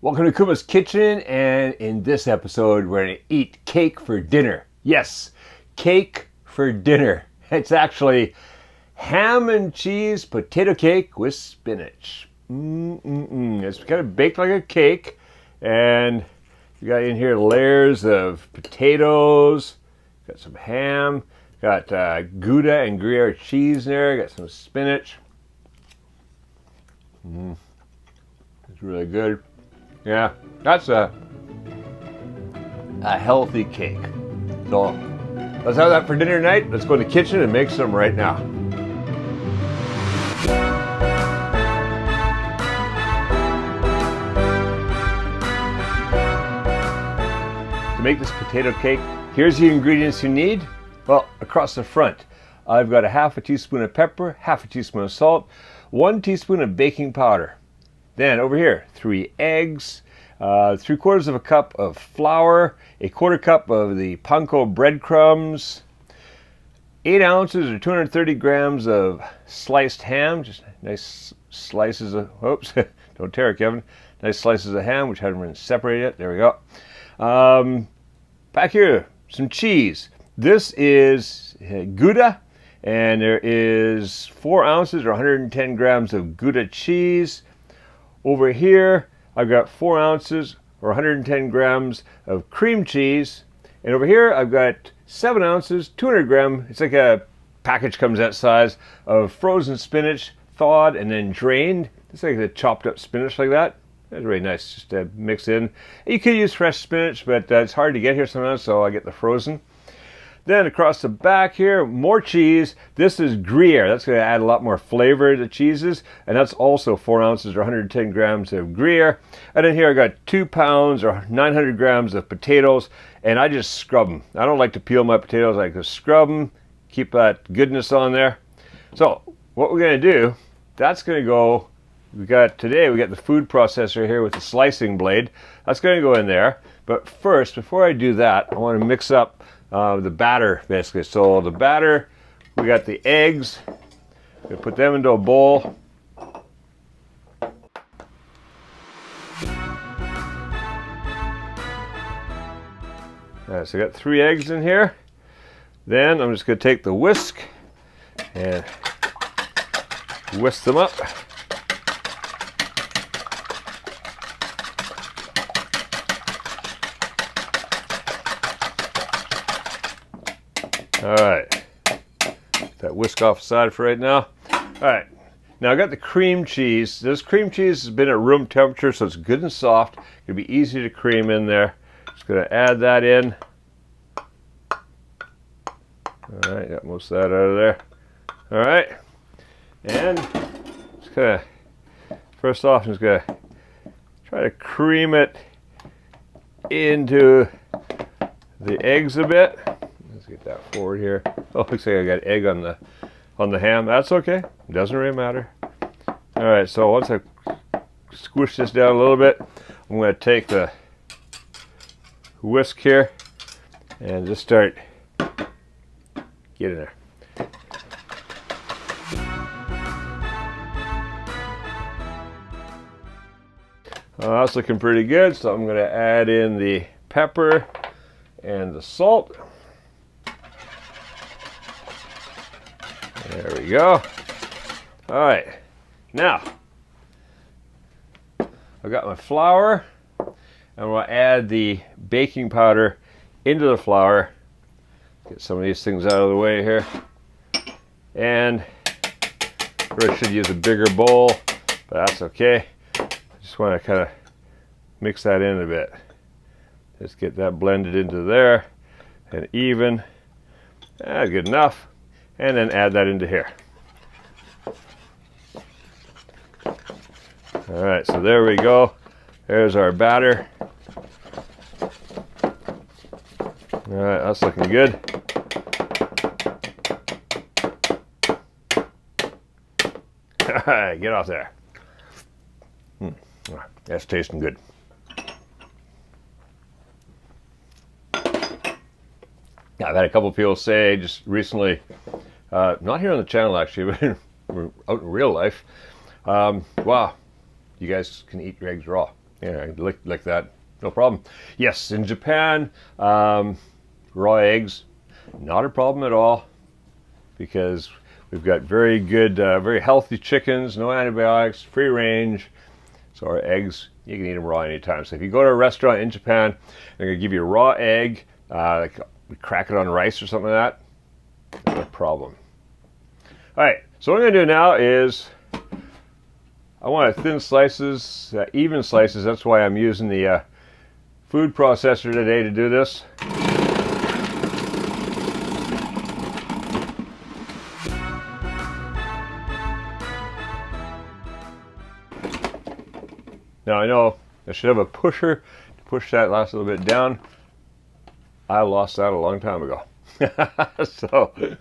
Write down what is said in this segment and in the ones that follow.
Welcome to Kuma's Kitchen, and in this episode we're going to eat cake for dinner. Yes, cake for dinner. It's actually ham and cheese potato cake with spinach. It's kind of baked like a cake, and you got in here layers of potatoes, got some ham, got Gouda and Gruyere cheese in there, got some spinach. It's really good. Yeah, that's a healthy cake. So let's have that for dinner tonight. Let's go in the kitchen and make some right now. To make this potato cake, here's the ingredients you need. Well, across the front, I've got a half a teaspoon of pepper, half a teaspoon of salt, 1 teaspoon of baking powder. Then over here, 3 eggs, 3/4 of a cup of flour, a 1/4 cup of the Panko breadcrumbs, 8 ounces or 230 grams of sliced ham, just nice slices of, oops, don't tear it, Kevin. Nice slices of ham, which haven't been separated yet. There we go. Back here, some cheese. This is Gouda, and there is 4 ounces or 110 grams of Gouda cheese. Over here, I've got 4 ounces or 110 grams of cream cheese. And over here, I've got 7 ounces, 200 grams, it's like a package comes that size, of frozen spinach, thawed and then drained. It's like the chopped up spinach like that. That's really nice just to mix in. You could use fresh spinach, but it's hard to get here sometimes, so I get the frozen. Then across the back here, more cheese. This is Gruyere. That's going to add a lot more flavor to the cheeses. And that's also 4 ounces or 110 grams of Gruyere. And then here I got 2 pounds or 900 grams of potatoes. And I just scrub them. I don't like to peel my potatoes. I like to scrub them, keep that goodness on there. So what we're going to do, that's going to go, we got the food processor here with the slicing blade. That's going to go in there. But first, before I do that, I want to mix up the batter, basically. So the batter, we got the eggs. We put them into a bowl. Alright, so I got 3 eggs in here. Then I'm just going to take the whisk and whisk them up. All right, that whisk off the side for right now. All right, now I got the cream cheese. This cream cheese has been at room temperature, so it's good and soft. It'll be easy to cream in there. Just gonna add that in. All right, got most of that out of there. All right, and just gonna, first off, I'm just gonna try to cream it into the eggs a bit. Get that forward here. Oh, looks like I got egg on the ham. That's okay. It doesn't really matter. All right, so once I squish this down a little bit, I'm going to take the whisk here and just start getting there. That's looking pretty good, so I'm going to add in the pepper and the salt. There we go. All right, now I've got my flour, and we'll add the baking powder into the flour. Get some of these things out of the way here. And I really should use a bigger bowl, but that's okay. I just want to kind of mix that in a bit. Just get that blended into there and even. Good enough. And then add that into here. All right, so there we go. There's our batter. All right, that's looking good. All right, get off there. That's tasting good. I've had a couple people say just recently, not here on the channel actually, but out in real life, wow, you guys can eat your eggs raw. Yeah, like that, no problem. Yes, in Japan, raw eggs, not a problem at all, because we've got very good, very healthy chickens, no antibiotics, free range. So our eggs, you can eat them raw anytime. So if you go to a restaurant in Japan, they're gonna give you a raw egg, like we crack it on rice or something like that, not a problem. All right, so what I'm gonna do now is, I want thin slices, even slices. That's why I'm using the food processor today to do this. Now I know I should have a pusher to push that last little bit down. I lost that a long time ago. So there's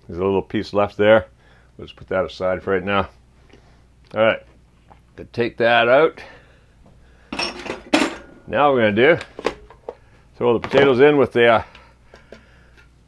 a little piece left there. Let's put that aside for right now. All right, gonna take that out. Now what we're gonna do, throw the potatoes in with the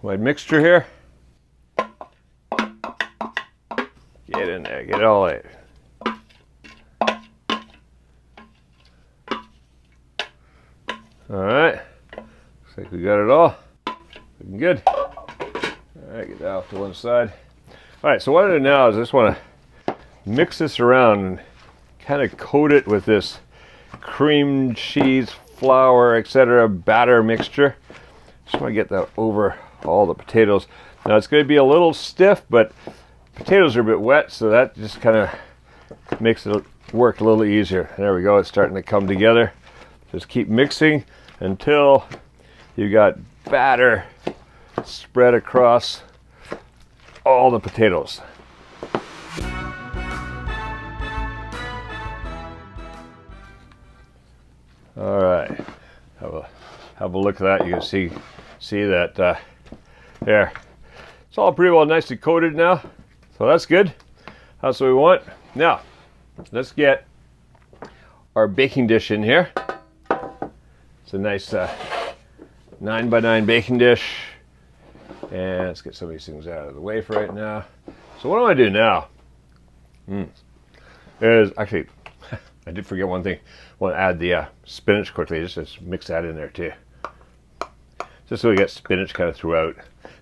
my mixture here. Get in there, get it all in. All right, looks like we got it all. Looking good. All right, get that off to one side. All right, so what I do now is I just want to mix this around and kind of coat it with this cream cheese, flour, etc. batter mixture. Just want to get that over all the potatoes. Now it's going to be a little stiff, but potatoes are a bit wet, so that just kind of makes it work a little easier. There we go, it's starting to come together. Just keep mixing until you got batter spread across all the potatoes. All right, have a look at that. You can see that there. It's all pretty well nicely coated now, so that's good. That's what we want. Now, let's get our baking dish in here. It's a nice 9x9 baking dish. And let's get some of these things out of the way for right now. So what do I do now? Is actually, I did forget one thing. I want to add the spinach quickly. Just mix that in there too. Just so we get spinach kind of throughout.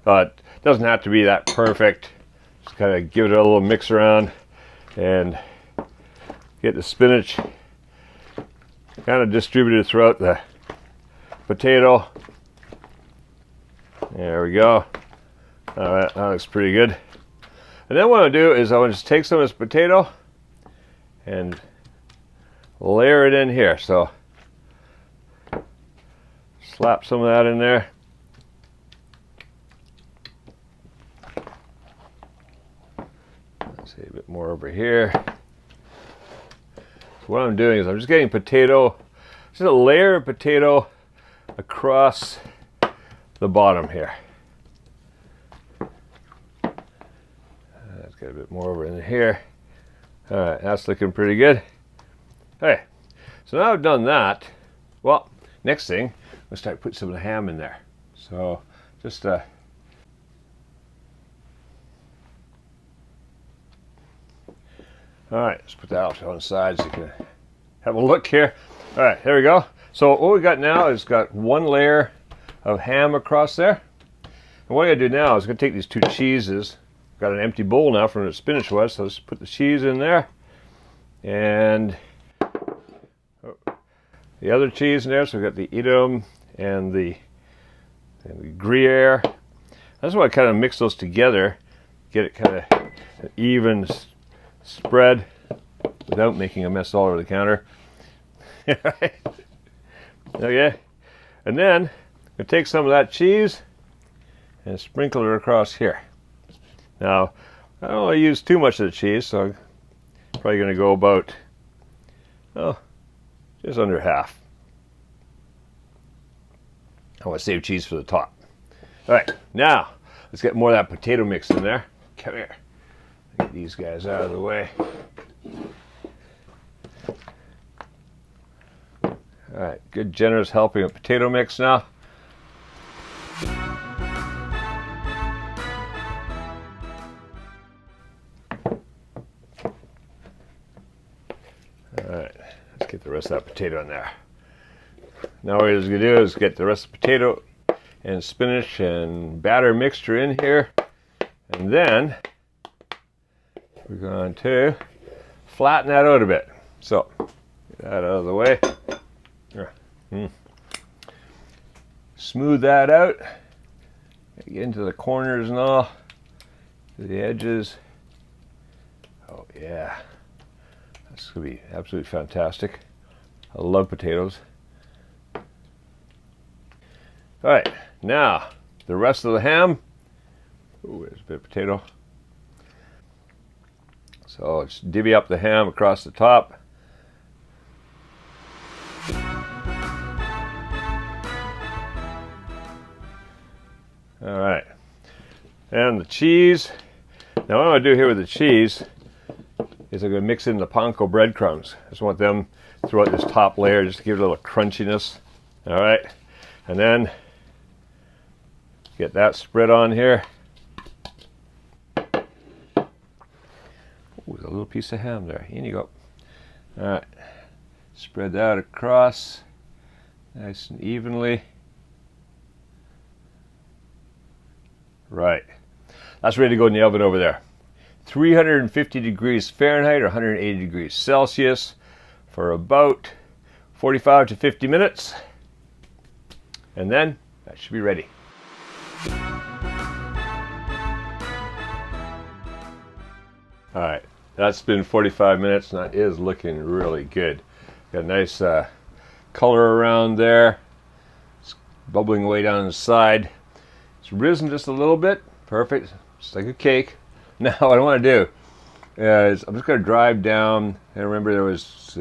It doesn't have to be that perfect. Just kind of give it a little mix around and get the spinach kind of distributed throughout the potato. There we go. All right, that looks pretty good. And then what I'll do is I'll just take some of this potato and layer it in here. So slap some of that in there. Let's see a bit more over here. So what I'm doing is I'm just getting potato, just a layer of potato across the bottom here. Let's get a bit more over in here. All right, that's looking pretty good. Okay, so now I've done that. Well, next thing, let's start putting some of the ham in there. So just all right, let's put that off to one side so you can have a look here. All right, there we go. So what we got now is got one layer of ham across there. And what I do now is I'm going to take these two cheeses. I've got an empty bowl now from where the spinach was, so let's put the cheese in there. And the other cheese in there, so we've got the Edam and the Gruyere. I just want to kind of mix those together, get it kind of an even spread without making a mess all over the counter. Okay, and then I'm going to take some of that cheese and sprinkle it across here. Now, I don't want to use too much of the cheese, so I'm probably going to go about, oh, just under half. I want to save cheese for the top. All right, now let's get more of that potato mix in there. Come here. Get these guys out of the way. All right, good generous helping of potato mix now. All right, let's get rest of that potato in there. Now what we're going to do is get the rest of the potato and spinach and batter mixture in here, and then we're going to flatten that out a bit. So get that out of the way. Smooth that out. Get into the corners and all, to the edges. Oh yeah, that's going to be absolutely fantastic. I love potatoes. All right, now the rest of the ham. Ooh, there's a bit of potato. So let's divvy up the ham across the top. All right, and the cheese. Now what I'm going to do here with the cheese is I'm going to mix in the Panko breadcrumbs. I just want them throughout this top layer just to give it a little crunchiness. All right, and then get that spread on here. Ooh, there's a little piece of ham there. In you go. All right, spread that across nice and evenly. Right, that's ready to go in the oven over there. 350 degrees Fahrenheit or 180 degrees Celsius for about 45 to 50 minutes. And then that should be ready. All right, that's been 45 minutes and that is looking really good. Got a nice color around there. It's bubbling away down the side. It's risen just a little bit. Perfect, just like a cake. Now what I want to do is I'm just going to drive down, and remember there was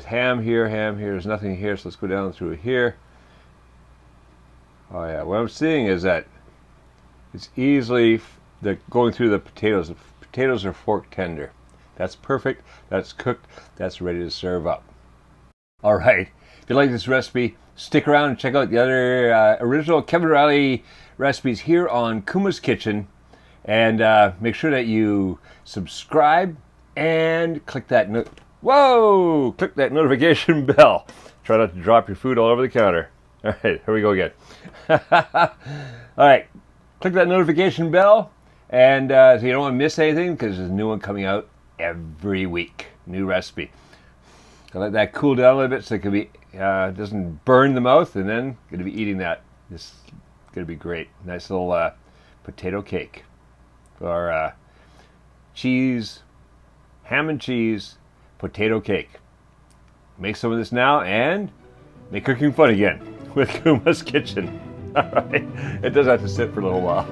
ham here, there's nothing here, so let's go down through here. Oh yeah, what I'm seeing is that it's easily going through the potatoes. The potatoes are fork tender. That's perfect, that's cooked, that's ready to serve up. All right, if you like this recipe, stick around and check out the other original Kevin Riley recipes here on Kuma's Kitchen. And make sure that you subscribe and click that click that notification bell. Try not to drop your food all over the counter. All right, here we go again. All right, click that notification bell, and so you don't want to miss anything, because there's a new one coming out every week. New recipe. I let that cool down a little bit so it can be doesn't burn the mouth, and then going to be eating that. This is going to be great. Nice little potato cake. Or cheese, ham and cheese, potato cake. Make some of this now and make cooking fun again with Kuma's Kitchen. All right, it does have to sit for a little while.